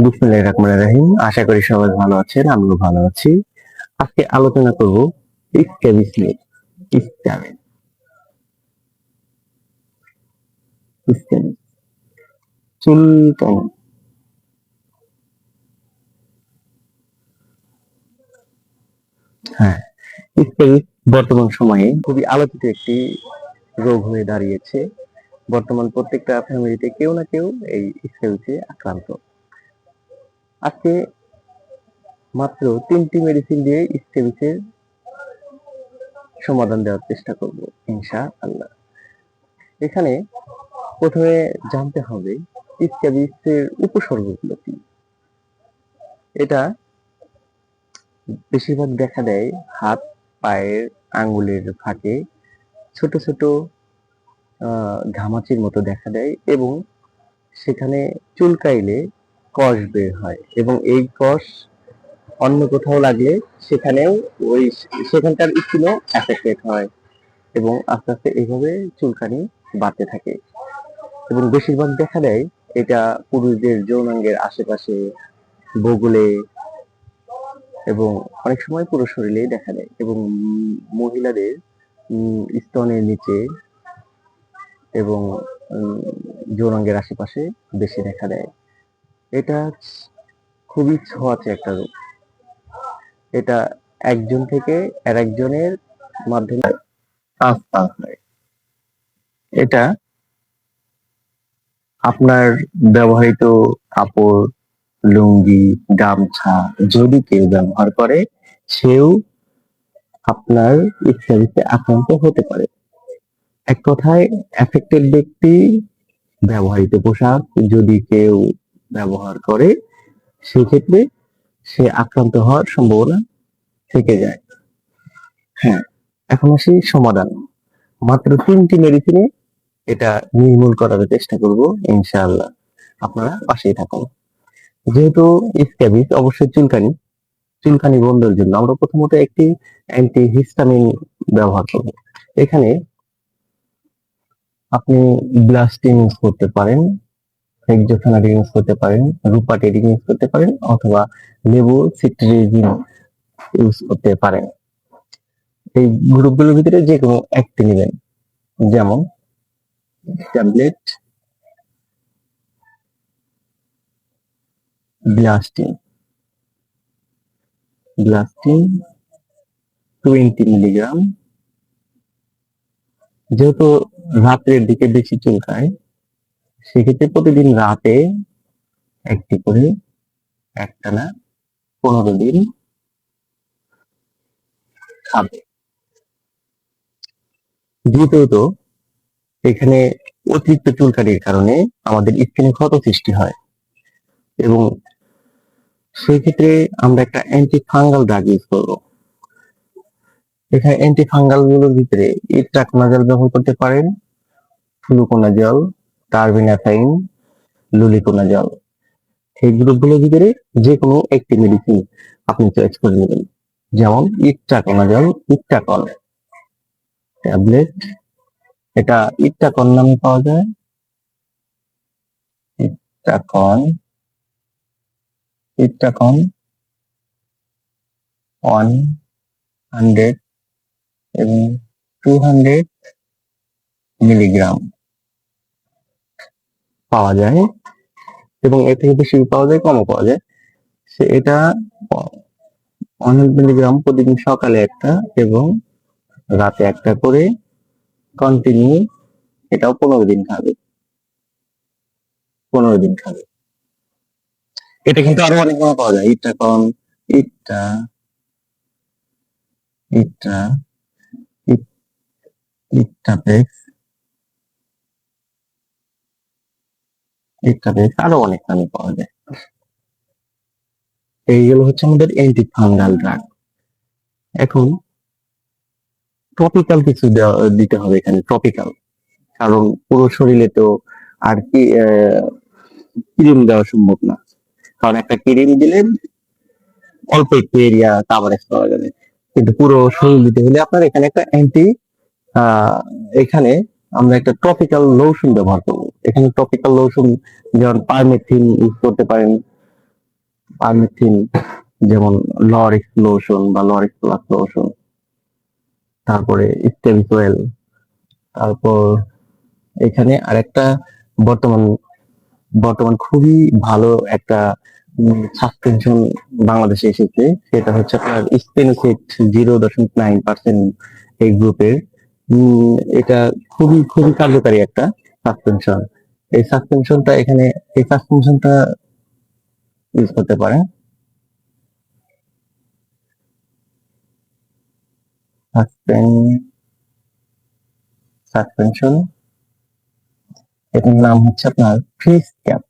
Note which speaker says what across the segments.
Speaker 1: বিসমিল্লাহির রহমানির রহিম। আশা করি সবাই ভালো আছেন, আমিও ভালো আছি। আজকে আলোচনা করব স্ক্যাবিস নিয়ে। স্ক্যাবিস স্ক্যাবিস চুলকানি। হ্যাঁ, স্ক্যাবিস বর্তমান সময়ে খুবই আলোচিত একটি রোগ হয়ে দাঁড়িয়েছে। বর্তমান প্রত্যেকটা ফ্যামিলিতে কেউ না কেউ এই স্ক্যাবিসে আক্রান্ত। আজকে মাত্র 3টি মেডিসিন দিয়ে স্ক্যাবিসের সমাধান দেওয়ার চেষ্টা করব ইনশাআল্লাহ। এখানে প্রথমে জানতে হবে স্ক্যাবিসের উপসর্গগুলো কি। এটা বেশিরভাগ দেখা দেয় হাত পায়ের আঙ্গুলের ফাঁকে ছোট ছোট ঘামাচির মতো দেখা দেয় এবং সেখানে চুলকাইলে কষ বের হয় এবং এই কষ অন্য কোথাও লাগলে সেখানেও ওই সেখানকার স্কিনও অ্যাফেক্টেড হয় এবং আস্তে আস্তে এইভাবে চুলকানি বাড়তে থাকে এবং বেশিরভাগ দেখা দেয় এটা পুরুষদের যৌনাঙ্গের আশেপাশে, বগলে এবং অনেক সময় পুরো শরীরেই দেখা দেয় এবং মহিলাদের স্তনের নিচে এবং যৌনাঙ্গের আশেপাশে বেশি দেখা দেয়। এটা খুবই ছোঁয়াচে একটা রোগ। এটা একজন থেকে আরেকজনের মাধ্যমে ট্রান্সফার হয়। এটা আপনার ব্যবহৃত কাপড়, লুঙ্গি, গামছা যদি কেউ ব্যবহার করে সেও আপনার স্ক্যাবিসে আক্রান্ত হতে পারে। এক কথায় এফেক্টেড ব্যক্তি ব্যবহৃত পোশাক যদি কেউ ব্যবহার করে সেক্ষেত্রে সে আক্রান্ত হওয়ার সম্ভাবনা থেকে যায়। হ্যাঁ, এখন আসি সমাধান। মাত্র 3টি মেডিসিনে এটা নির্মূল করার চেষ্টা করব ইনশাআল্লাহ। আপনারা পাশেই থাকুন। যেহেতু স্ক্যাবিস অবশ্যই চুলকানি বন্ধের জন্য আমরা প্রথমত একটি অ্যান্টিহিস্টামিন ব্যবহার করব। এখানে আপনি ব্লাস্টিন ইউজ করতে পারেন, হেক্সাফেনাডিন ইউজ করতে পারেন, রুপাটেডিন ইউজ করতে পারেন অথবা লেভোসিট্রিজিন ইউজ করতে পারেন। এই গ্রুপগুলোর ভিতরে যে কোনো একটি নেবেন, যেমন ট্যাবলেট, ব্লাস্টিন 20 মিলিগ্রাম। যেহেতু রাত্রের দিকে বেশি চুলকায় সেক্ষেত্রে প্রতিদিন রাতে একটি করে একটানা 15 দিন খাবে। দ্বিতীয়ত, এখানে অতিরিক্ত চুলকানির কারণে আমাদের স্কিনে ক্ষত সৃষ্টি হয় এবং সেই ক্ষেত্রে আমরা একটা অ্যান্টি ফাঙ্গাল ড্রাগ ইউজ করবো। এখানে অ্যান্টি ফাঙ্গাল গুলোর ভিতরে ইট্রাকোনাজল ব্যবহার করতে পারেন, ফ্লুকোনাজল, কার্বেনাফাইন, লুলিকোনাজল। এই গ্রুপগুলোর ভিতরে যে কোনো একটি মেডিসিন আপনি চয়েস করে নেবেন, যেমন ইট্রাকোনাজল, ইট্রাকন ট্যাবলেট। এটা ইট্রাকন নামে পাওয়া যায়। ইট্রাকন 100 এবং 200 মিলিগ্রাম পাওয়া যায় এবং এর থেকে বেশি পাওয়া যায়, কমও পাওয়া যায়। এটা 100 মিলিগ্রাম প্রতিদিন সকালে একটা এবং রাতে একটা করে কন্টিনিউ, এটাও 15 দিন খাবে। এটা কিন্তু আরো অনেক ভাবে পাওয়া যায়। ইট্রাকন, ইট্রা ইট্রা ইট্রাপেক্স ইট্রাপেক্স আরো অনেক নামে পাওয়া যায়। এইগুলো হচ্ছে আমাদের অ্যান্টি ফাঙ্গাল ড্রাগ। এখন টপিক্যাল কিছু দিতে হবে এখানে, টপিক্যাল, কারণ পুরো শরীরে তো আর কি ক্রিম দেওয়া সম্ভব না, কারণ একটা ক্রিম দিলে অল্প একটু এরিয়া কাভারেজ পাওয়া যাবে, কিন্তু পুরো শরীর দিতে হলে আপনার এখানে একটা এখানে আমরা একটা টপিক্যাল লোশন ব্যবহার করবো। এখানে টপিক্যাল লোশন যেমন পারমেথিন ইউজ করতে পারেন, পারমেথিন, যেমন লরিক্স লোশন বা লরিক্স প্লাস লোশন, তারপরে স্টেমসেল, তারপর এখানে আরেকটা বর্তমান বর্তমান খুবই ভালো একটা সাসপেনশন বাংলাদেশে এসেছে, সেটা হচ্ছে আপনার স্টেনোসিড 0.9% এই গ্রুপের। এটা খুবই খুবই কার্যকারী একটা সাসপেনশন। এই সাসপেনশনটা ইউজ করতে পারেন। সাসপেনশন, এটার নাম হচ্ছে আপনার fridge cap.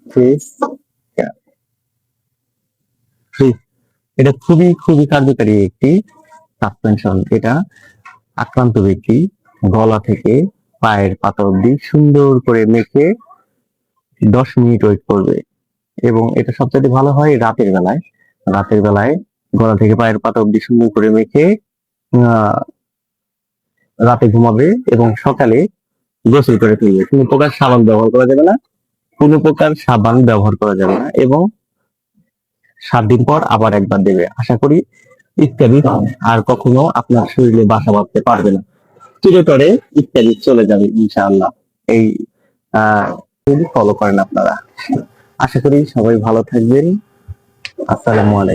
Speaker 1: Fridge cap fridge, এটা খুবই খুবই কার্যকারী একটি সাসপেনশন। এটা আক্রান্ত ব্যক্তি গলা থেকে পায়ের পাতা অব্দি সুন্দর করে মেখে 10 মিনিট ওয়েট করবে, এবং এটা সবচেয়ে ভালো হয় রাতের বেলায় গলা থেকে পায়ের পাতা অব্দি সুন্দর করে মেখে রাতে ঘুমাবে এবং সকালে গোসল করে ফেলবে। কোনো প্রকার সাবান ব্যবহার করা যাবে না, এবং 7 দিন পর আবার একবার দেবে। আশা করি ইত্যাদি আর কখনো আপনার শরীরে বাসা বাঁধতে পারবে না, চিরতরে ইত্যাদি চলে যাবে ইনশাআল্লাহ। এই যদি ফলো করেন আপনারা, আশা করি সবাই ভালো থাকবেন। আসসালামু আলাইকুম।